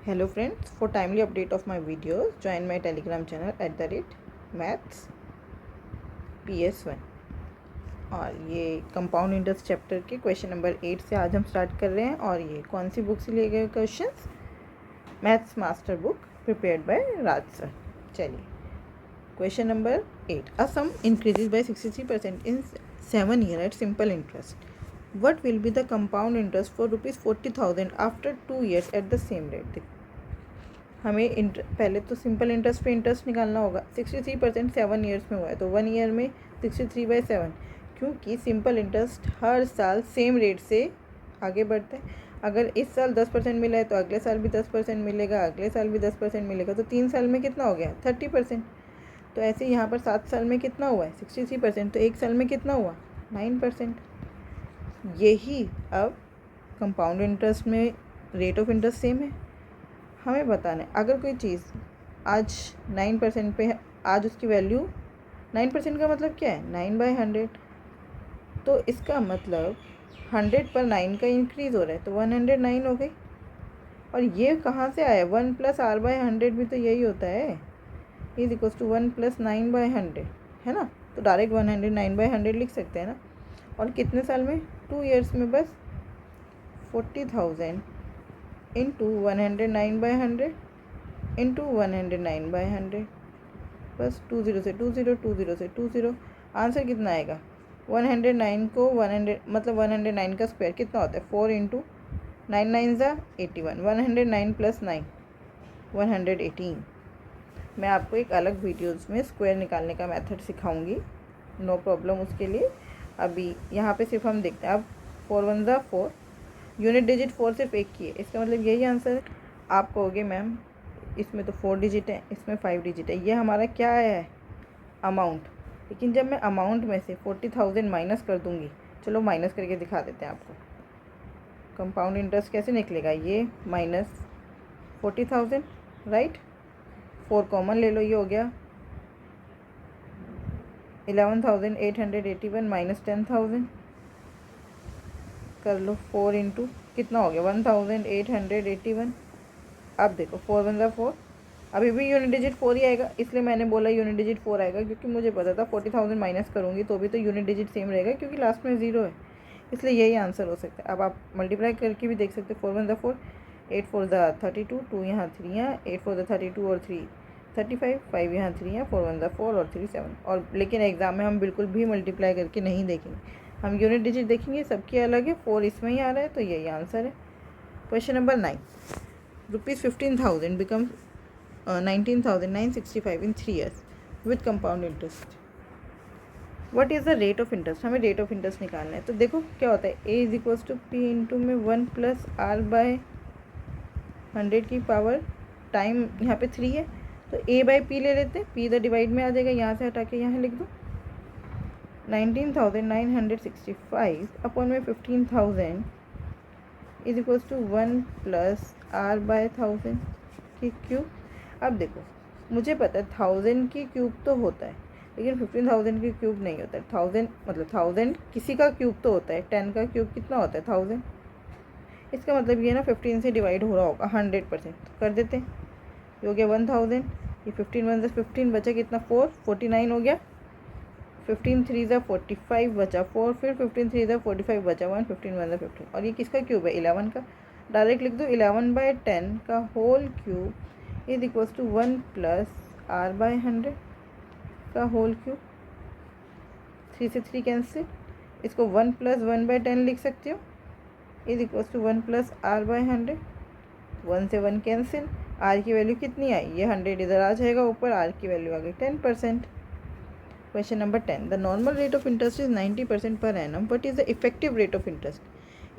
Hello friends, for timely update of my videos, join my telegram channel @maths PS1। और ये compound interest chapter के question number 8 से आज हम start कर रहे हैं। और ये कौन सी बुक से लिए गए questions? Maths master book prepared by Raj sir. चलिए question number 8, a sum increases by 63% in 7 years at simple interest. What will be the compound interest for ₹40,000 after 2 years at the same rate? हमें पहले तो simple interest पे interest निकालना होगा। 63% 7 years में हुआ है तो 1 ईयर में 63/7, क्योंकि सिंपल इंटरेस्ट हर साल सेम रेट से आगे बढ़ता है। अगर इस साल 10% मिला है तो अगले साल भी 10% मिलेगा, अगले साल भी 10% मिलेगा, तो 3 साल में कितना हो गया? 30%। तो ऐसे यहाँ पर 7 साल में कितना हुआ है? 63%। तो 1 साल में कितना हुआ? 9%। यही अब कंपाउंड इंटरेस्ट में रेट ऑफ इंटरेस्ट सेम है। हमें बताना है अगर कोई चीज़ आज 9% पे है, आज उसकी वैल्यू 9% का मतलब क्या है? 9/100। तो इसका मतलब 100 पर 9 का इंक्रीज़ हो रहा है तो 109 हो गई। और ये कहाँ से आया? 1 + r/100 भी तो यही होता है, इज इक्वल्स टू 1 + 9/100, है ना। तो डायरेक्ट 109/100 लिख सकते हैं ना। और कितने साल में? 2 ईयर्स में। बस 40,000 इंटू 109/100 इंटू 109/100, बस 20 से 20, 20 से 20। आंसर कितना आएगा? 109 को 100 मतलब 109 का स्क्वायर कितना होता है? 4 इंटू 9 9 ज़ा 81, 109 + 9 118। मैं आपको एक अलग वीडियोज़ में स्क्वायर निकालने का मेथड सिखाऊंगी, नो प्रॉब्लम उसके लिए। अभी यहाँ पे सिर्फ हम देखते हैं। अब 4 1 ज़ा 4, यूनिट डिजिट 4 सिर्फ एक की है, इसका मतलब यही आंसर है। आप कहोगे मैम इसमें तो 4 डिजिट है, इसमें 5 डिजिट है, ये हमारा क्या है? अमाउंट। लेकिन जब मैं अमाउंट में से 40,000 माइनस कर दूंगी, चलो माइनस करके दिखा देते हैं आपको। कंपाउंड इंटरेस्ट कैसे निकलेगा? ये माइनस 40,000, राइट। 4 कॉमन ले लो, ये हो गया 11,881 माइनस 10,000 कर लो। 4 इंटू कितना हो गया? 1,881। अब देखो 4 1 ज़ा 4, अभी भी यूनिट डिजिट 4 ही आएगा, इसलिए मैंने बोला यूनिट डिजिट 4 आएगा, क्योंकि मुझे पता था 40,000 माइनस करूँगी तो भी तो यूनिट डिजिट सेम रहेगा, क्योंकि लास्ट में 0 है, इसलिए यही आंसर हो सकता है। अब आप मल्टीप्लाई करके भी देख सकते हो। 4 1 ज़ा 4, 8 4 ज़ा 32, 2 यहाँ 3 यहाँ, 8 4 ज़ा 32 और 3 35, 5 यहाँ 3 यहाँ, 4 1 ज़ा 4 और 3 7। और लेकिन एग्ज़ाम में हम बिल्कुल भी मल्टीप्लाई करके नहीं देखेंगे, हम यूनिट डिजिट देखेंगे, सबकी अलग है। 4 इसमें ही आ रहा है तो यही आंसर है। Question number 9, ₹15,000 becomes 19,965 in 3 years with compound interest. What is the rate of interest? हमें रेट ऑफ इंटरेस्ट निकालना है। तो देखो क्या होता है, a is equals to p into में 1 + r/100 की पावर टाइम, यहाँ पे 3 है तो a/p ले लेते हैं। p इधर डिवाइड में आ जाएगा, यहाँ से हटा के यहाँ लिख दो। 19,965 अपॉन में 15,000 इज इक्वल्स टू 1 + r/1000 की क्यूब। अब देखो मुझे पता है 1000 की क्यूब तो होता है, लेकिन 15,000 की क्यूब नहीं होता है। 1000 मतलब 1000 किसी का क्यूब तो होता है। 10 का क्यूब कितना होता है? 1000। इसका मतलब ये ना 15 से डिवाइड हो रहा होगा 100%। कर देते हैं, ये हो गया 1000, ये 15 1 + 15 बचा कितना? 4, 49 हो गया। 15 3 ज़ा 45 बचा 4, फिर 15 3 ज़ा 45 बचा 1, 15 1 ज़ा 15। और ये किसका क्यूब है? 11 का। डायरेक्ट लिख दो 11/10 का whole cube is equals to 1 + r/100 का होल क्यूब। 3 से 3 कैंसिल, इसको 1 + 1/10 लिख सकते हो, इज इक्वल्स टू 1 + r/100। 1 से 1 कैंसिल, r की वैल्यू कितनी आई? ये 100 इधर आ जाएगा ऊपर, r की वैल्यू आ गई 10%। Question number 10. The normal rate of interest is 90% per annum. What is the effective rate of interest?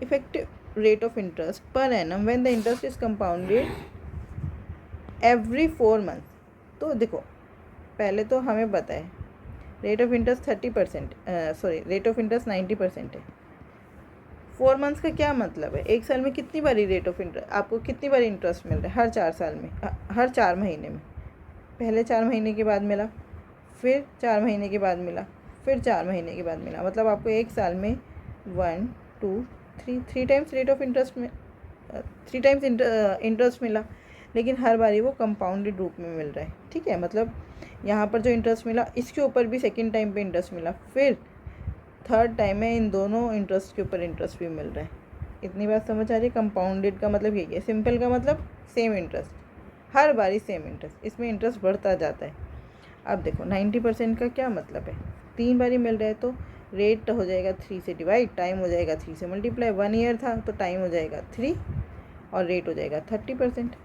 Effective rate of interest per annum when the interest is compounded every 4 months. तो देखो पहले तो हमें पता है rate of interest 30%, rate of interest 90% है। 4 months का क्या मतलब है? एक साल में कितनी बारी रेट ऑफ इंटरेस्ट, आपको कितनी बारी इंटरेस्ट मिल रहा है? हर 4 साल में, हर 4 महीने में। पहले 4 महीने के बाद मिला, फिर 4 महीने के बाद मिला, फिर 4 महीने के बाद मिला, मतलब आपको एक साल में 1 2 3 टाइम्स रेट ऑफ इंटरेस्ट में 3 टाइम्स इंटरेस्ट मिला। लेकिन हर बारी वो कंपाउंडेड रूप में मिल रहा है। ठीक है, मतलब यहाँ पर जो इंटरेस्ट मिला इसके ऊपर भी सेकेंड टाइम पे इंटरेस्ट मिला, फिर थर्ड टाइम में इन दोनों इंटरेस्ट के ऊपर इंटरेस्ट भी मिल रहा है। इतनी बात समझ आ रही है। कंपाउंडेड का मतलब यही है, सिंपल का मतलब सेम इंटरेस्ट, हर बारी सेम इंटरेस्ट, इसमें इंटरेस्ट बढ़ता जाता है। अब देखो 90% का क्या मतलब है, 3 बारी मिल रहा है तो रेट हो जाएगा 3 से डिवाइड, टाइम हो जाएगा 3 से मल्टीप्लाई। 1 ईयर था तो टाइम हो जाएगा 3 और रेट हो जाएगा 30%।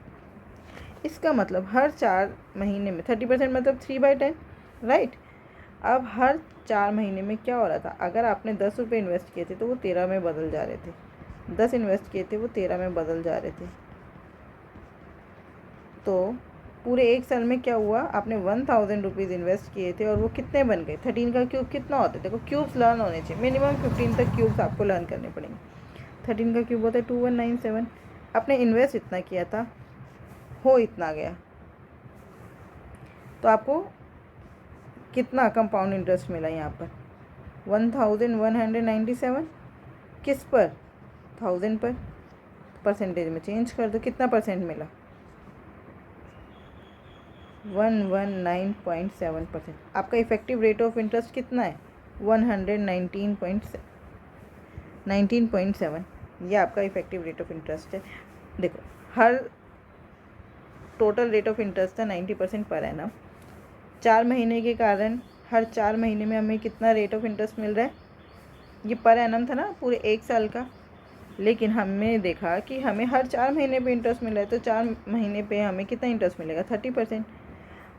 इसका मतलब हर 4 महीने में 30% मतलब 3/10, राइट। अब हर 4 महीने में क्या हो रहा था, अगर आपने 10 रुपये इन्वेस्ट किए थे तो वो 13 में बदल जा रहे थे, 10 इन्वेस्ट किए थे वो 13 में बदल जा रहे थे। तो पूरे 1 साल में क्या हुआ, आपने 1000 रुपीज़ इन्वेस्ट किए थे और वो कितने बन गए। 13 का क्यूब कितना होता है, देखो क्यूब्स लर्न होने चाहिए, मिनिमम 15 तक क्यूब्स आपको लर्न करने पड़ेंगे। 13 का क्यूब होता है 2197। आपने इन्वेस्ट इतना किया था, हो इतना गया, तो आपको कितना कंपाउंड इंटरेस्ट मिला यहाँ पर 1197। किस पर, 1000 पर। परसेंटेज में चेंज कर दो, कितना परसेंट मिला 119.7%। आपका इफेक्टिव रेट ऑफ इंटरेस्ट कितना है 19.7। ये आपका इफेक्टिव रेट ऑफ इंटरेस्ट है। देखो हर टोटल रेट ऑफ इंटरेस्ट था 90% पर एनम। 4 महीने के कारण हर 4 महीने में हमें कितना रेट ऑफ इंटरेस्ट मिल रहा है, ये पर एनम था ना पूरे 1 साल का, लेकिन हमने देखा कि हमें हर 4 महीने पे इंटरेस्ट मिल रहा है, तो 4 महीने पे हमें कितना इंटरेस्ट मिलेगा 30%।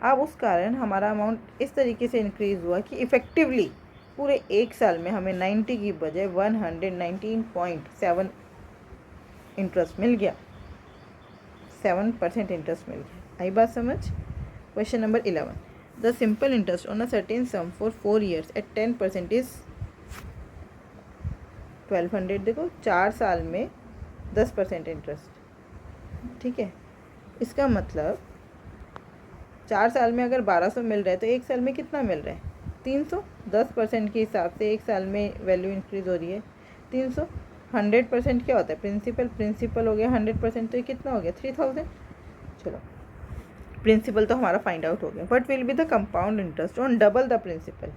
अब उस कारण हमारा अमाउंट इस तरीके से इंक्रीज़ हुआ कि इफ़ेक्टिवली पूरे 1 साल में हमें 90 की बजाय 119.7 इंटरेस्ट मिल गया, 7% इंटरेस्ट मिल गया। आई बात समझ। Question number 11, the simple interest on a certain sum for 4 years at 10% is 1200। देखो 4 साल में 10% इंटरेस्ट, ठीक है। इसका मतलब 4 साल में अगर 1200 मिल रहा है तो 1 साल में कितना मिल रहा है 300। 10% के हिसाब से 1 साल में वैल्यू इंक्रीज़ हो रही है 300। 100% क्या होता है, प्रिंसिपल हो गया 100%, तो ये कितना हो गया 3000। चलो प्रिंसिपल तो हमारा फाइंड आउट हो गया। What will be the compound interest on double the principal.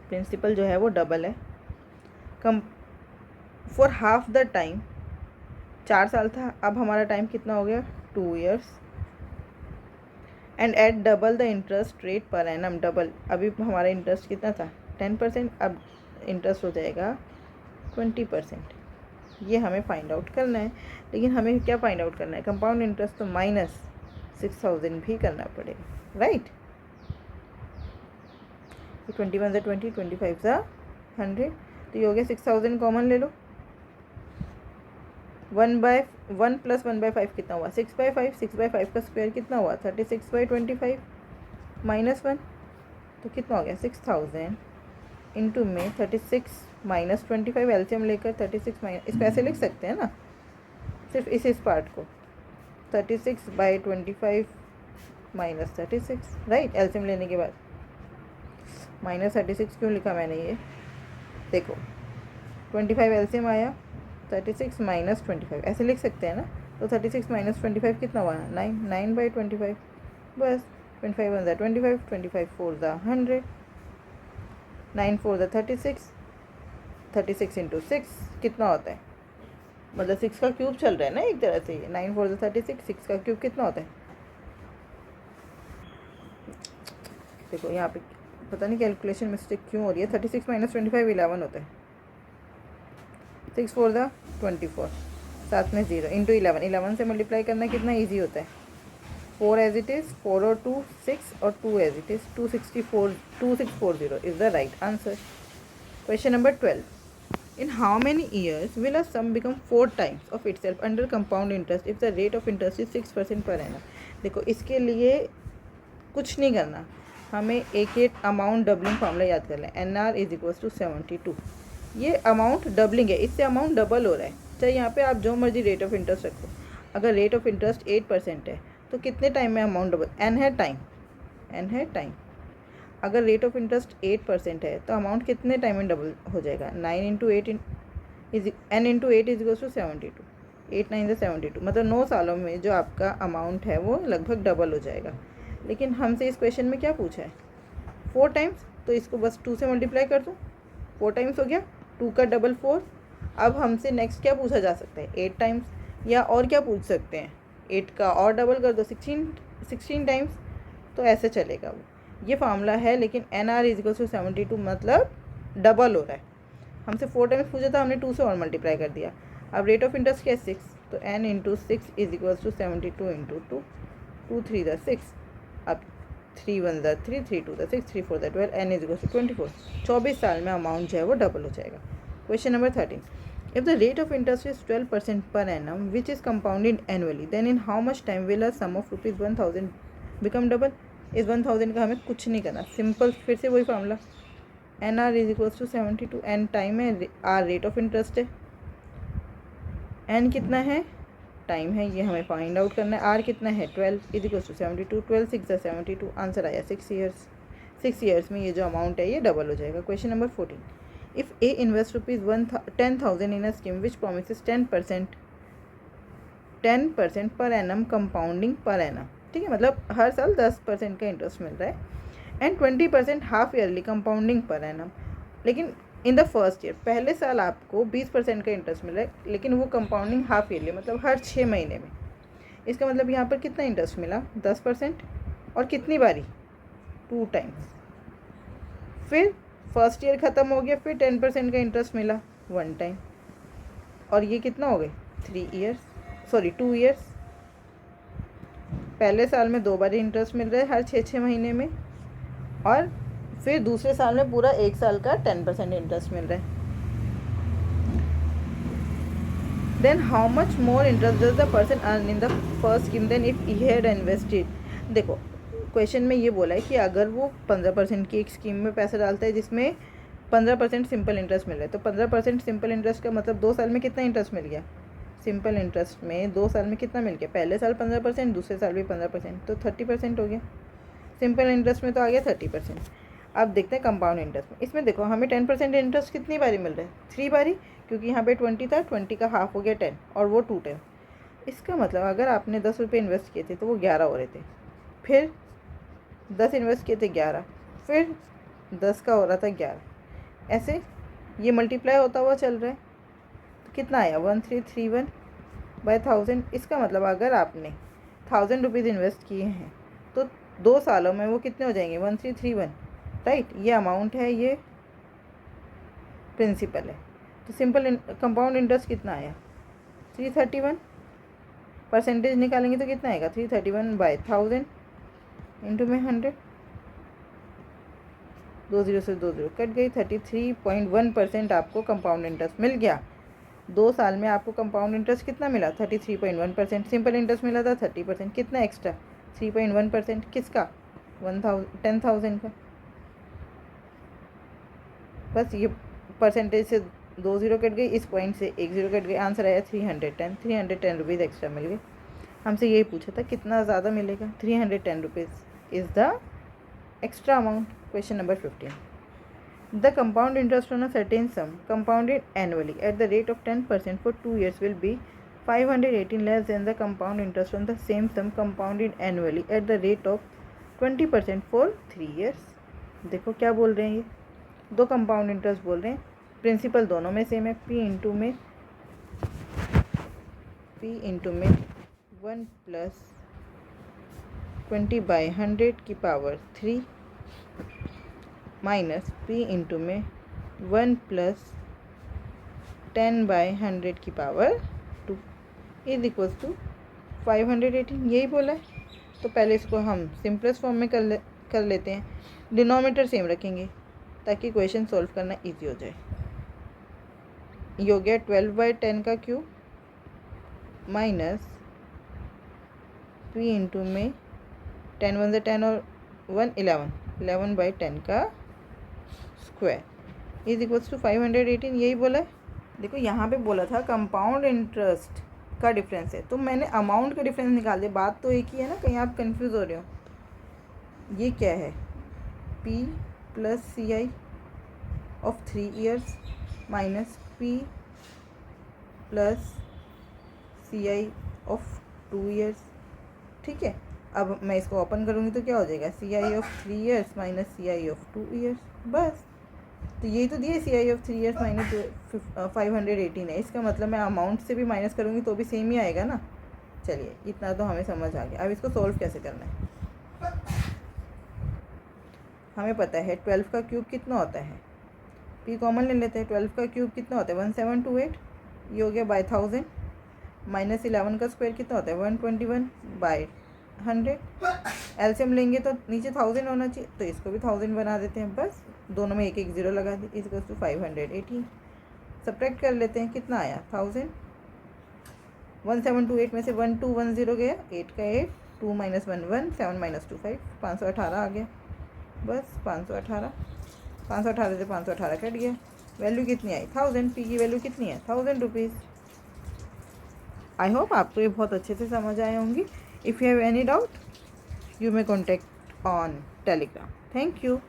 Principal जो है वो डबल है। Come for half the time, 4 साल था, अब हमारा टाइम कितना हो गया 2 years, and at double the interest rate पर एनम। डबल, अभी हमारा इंटरेस्ट कितना था 10%, अब इंटरेस्ट हो जाएगा 20%। ये हमें फाइंड आउट करना है, लेकिन हमें क्या फाइंड आउट करना है, कंपाउंड इंटरेस्ट, तो -6000 भी करना पड़ेगा, राइट। 21 ज़ा 20, 25 ज़ा 100, तो ये हो गया 6000 कॉमन ले लो। 1/1 + 1/5 कितना हुआ 6/5, 6/5 का स्क्वायर कितना हुआ 36/25 -1, तो कितना हो गया 6000 इंटू में 36 - 25, एलसीएम लेकर 36 माइनस, इसको ऐसे लिख सकते हैं ना, सिर्फ इस पार्ट को 36/25 - 36, राइट। एलसीएम लेने के बाद -36 क्यों लिखा मैंने, ये देखो 25 एलसीएम आया, 36 - 25 ऐसे लिख सकते हैं ना, तो 36 - 25 कितना हुआ 9/25, बस। 25 1 ज़ा 25, 25 4 ज़ा 100, 9 4 ज़ा 36, 36 इंटू 6 कितना होता है, मतलब 6 का क्यूब चल रहा है ना एक तरह से, 9 4 ज़ा 36, 6 का क्यूब कितना होता है। देखो यहाँ पे पता नहीं कैलकुलेशन मिस्टेक क्यों हो रही है, 36 - 25 11 होता है, 6 4 ज़ा 24, साथ में 0 इंटू 11 से मल्टीप्लाई करना कितना ईजी होता है, 4 एज इट इज़, 4 और 2 6 और 2 as it is, 2640 is the right answer. Question number 12, in how many years will a sum become 4 times of itself under compound interest if the rate of interest is 6% per annum। देखो इसके लिए कुछ नहीं करना, हमें एक amount doubling formula याद कर लें, NR = 72। ये अमाउंट डबलिंग है, इससे अमाउंट डबल हो रहा है, चाहे यहाँ पे आप जो मर्जी रेट ऑफ इंटरेस्ट रखो। अगर रेट ऑफ इंटरेस्ट 8% है तो कितने टाइम में अमाउंट डबल, N है टाइम, अगर रेट ऑफ इंटरेस्ट 8% है तो अमाउंट कितने टाइम में डबल हो जाएगा, 9 × 8 N × 8 = 72। 8 9 72, मतलब 9 सालों में जो आपका अमाउंट है वो लगभग डबल हो जाएगा। लेकिन हमसे इस क्वेश्चन में क्या पूछा है, 4 टाइम्स, तो इसको बस 2 से मल्टीप्लाई कर दूँ, 4 टाइम्स हो गया, 2 का डबल 4। अब हमसे नेक्स्ट क्या पूछा जा सकता है, 8 टाइम्स, या और क्या पूछ सकते हैं, 8 का और डबल कर दो, 16 टाइम्स, तो ऐसे चलेगा वो। ये फार्मूला है, लेकिन NR = 72 मतलब डबल हो रहा है। हमसे 4 टाइम्स पूछा था, हमने 2 से और मल्टीप्लाई कर दिया। अब रेट ऑफ इंटरेस्ट क्या है, 6, तो N × 6 = 72 × 2, 2 3 6, अब 3 1 3, 3 2 6, 3 4 12, N = 24। 24 साल में अमाउंट जो है वो डबल हो जाएगा। Question number 13, if the rate of interest is 12% per annum which is compounded annually, then in how much time will a sum of ₹1000 become double. इस 1000 का हमें कुछ नहीं करना, सिंपल, फिर से वही फार्मूला, NR = 72, N टाइम है, R रेट ऑफ इंटरेस्ट है, N कितना है, टाइम है, ये हमें फाइंड आउट करना है। R कितना है, 12 = 72, 12 6 72, आंसर आया 6 ईयर्स। 6 ईयर्स में ये जो अमाउंट है ये डबल हो जाएगा। Question number 14, if A invest ₹10,000 in a scheme which promises 10% per annum compounding per annum, ठीक है, मतलब हर साल 10% का इंटरेस्ट मिल रहा है, and 20% half yearly compounding per annum. लेकिन इन द फर्स्ट ईयर, पहले साल आपको 20% का इंटरेस्ट मिल रहा है, लेकिन वो कंपाउंडिंग हाफ ईयरली, मतलब हर 6 महीने में। इसका मतलब यहाँ पर कितना इंटरेस्ट मिला, 10%, और कितनी बारी, 2 टाइम्स। फिर फर्स्ट ईयर ख़त्म हो गया, फिर 10% का इंटरेस्ट मिला 1 टाइम, और ये कितना हो गए, 2 ईयर्स। पहले साल में 2 बार इंटरेस्ट मिल रहा है हर 6 महीने में, और फिर दूसरे साल में पूरा 1 साल का 10% इंटरेस्ट मिल रहा है। Then how much more interest does the person earn in the first scheme than if he had invested. देखो क्वेश्चन में ये बोला है कि अगर वो 15% की एक स्कीम में पैसा डालता है जिसमें 15% सिंपल इंटरेस्ट मिल रहा है, तो 15% सिंपल इंटरेस्ट का मतलब 2 साल में कितना इंटरेस्ट मिल गया, सिंपल इंटरेस्ट में 2 साल में कितना मिल गया, पहले साल 15%, दूसरे साल भी 15%, तो 30% हो गया। सिंपल इंटरेस्ट में तो आ गया 30%। अब देखते हैं कंपाउंड इंटरेस्ट में। इसमें देखो हमें 10% इंटरेस्ट कितनी बारी मिल रहा है, 3 बारी, क्योंकि यहाँ पे 20 था, 20 का हाफ हो गया 10, और वो 2 टाइम। इसका मतलब अगर आपने 10 रुपये इन्वेस्ट किए थे तो वो 11 हो रहे थे, फिर 10 इन्वेस्ट किए थे 11, फिर 10 का हो रहा था 11, ऐसे ये मल्टीप्लाई होता हुआ चल रहा है। तो कितना आया, 1331/1000। इसका मतलब अगर आपने 1000 रुपीज़ इन्वेस्ट किए हैं तो 2 सालों में वो कितने हो जाएंगे, 1331, राइट। ये अमाउंट है, ये प्रिंसिपल है। तो सिंपल कंपाउंड इंटरेस्ट कितना आया, 331, परसेंटेज निकालेंगे तो कितना आएगा, 331/1000 इंटू में 100, 2 0 से 2 0 कट गई, 33.1% आपको कंपाउंड इंटरेस्ट मिल गया। 2 साल में आपको कंपाउंड इंटरेस्ट कितना मिला, 33.1%। सिंपल इंटरेस्ट मिला था 30%, कितना एक्स्ट्रा, 3.1%, किसका, 10,000 का। बस ये परसेंटेज से 2 0 कट गई, इस पॉइंट से 1 0 कट गई, आंसर आया 310 रुपीज़ एक्स्ट्रा मिल गए। हमसे यही पूछा था कितना ज़्यादा मिलेगा, 310 rupees is the extra amount. Question number 15, the compound interest on a certain sum compounded annually at the rate of 10% for 2 years will be 518 less than the compound interest on the same sum compounded annually at the rate of 20% for 3 years। देखो क्या बोल रहे हैं, ये 2 compound interest बोल रहे हैं, principal दोनों में सेम है, P इंटू में 1 + 20/100 की पावर 3 माइनस P इंटू में 1 + 10/100 की पावर 2 इज इक्वल्स टू 518, यही बोला है। तो पहले इसको हम सिंपलेस्ट फॉर्म में कर लेते हैं, डिनोमिनेटर सेम रखेंगे ताकि क्वेश्चन सॉल्व करना इजी हो जाए। ये हो गया 12/10 का क्यूब माइनस P इंटू में 10 1 × 10 और 1 11/10 का स्क्वायर इज इक्वल्स टू 518, यही बोला है। देखो यहाँ पे बोला था कंपाउंड इंटरेस्ट का डिफरेंस है, तो मैंने अमाउंट का डिफरेंस निकाल दिया, बात तो एक ही है ना, कहीं आप कंफ्यूज हो रहे हो। ये क्या है, P + CI of 3 years minus P + CI of 2 years. ठीक है, अब मैं इसको ओपन करूँगी तो क्या हो जाएगा, CI of 3 years minus CI of 2 years, बस। तो यही तो दिया CI ऑफ 3 ईयर्स माइनस 518 है। इसका मतलब मैं अमाउंट से भी माइनस करूँगी तो भी सेम ही आएगा ना। चलिए इतना तो हमें समझ आ गया। अब इसको सॉल्व कैसे करना है, हमें पता है 12 का क्यूब कितना होता है, पी कॉमन ले लेते हैं। 12 का क्यूब कितना होता है 1728, ये हो गया बाय 1000, माइनस 11 का स्क्वायर कितना होता है 121 बाय 100। एलसीएम लेंगे तो नीचे 1000 होना चाहिए, तो इसको भी 1000 बना देते हैं, बस दोनों में एक एक ज़ीरो लगा दी, इक्वल्स टू 518। सब्ट्रैक्ट कर लेते हैं, कितना आया 1000, 1728 में से 1210 गया, 8 का 8, 2 माइनस 1 1, 7 माइनस 2 5, 518 आ गया, बस 518। 518 से 518 कट गया, वैल्यू कितनी आई 1000, पी की वैल्यू कितनी है 1000 रुपीज़। आई होप आपको ये बहुत अच्छे से समझ आए होंगी। If you have any doubt you may contact on Telegram. Thank you.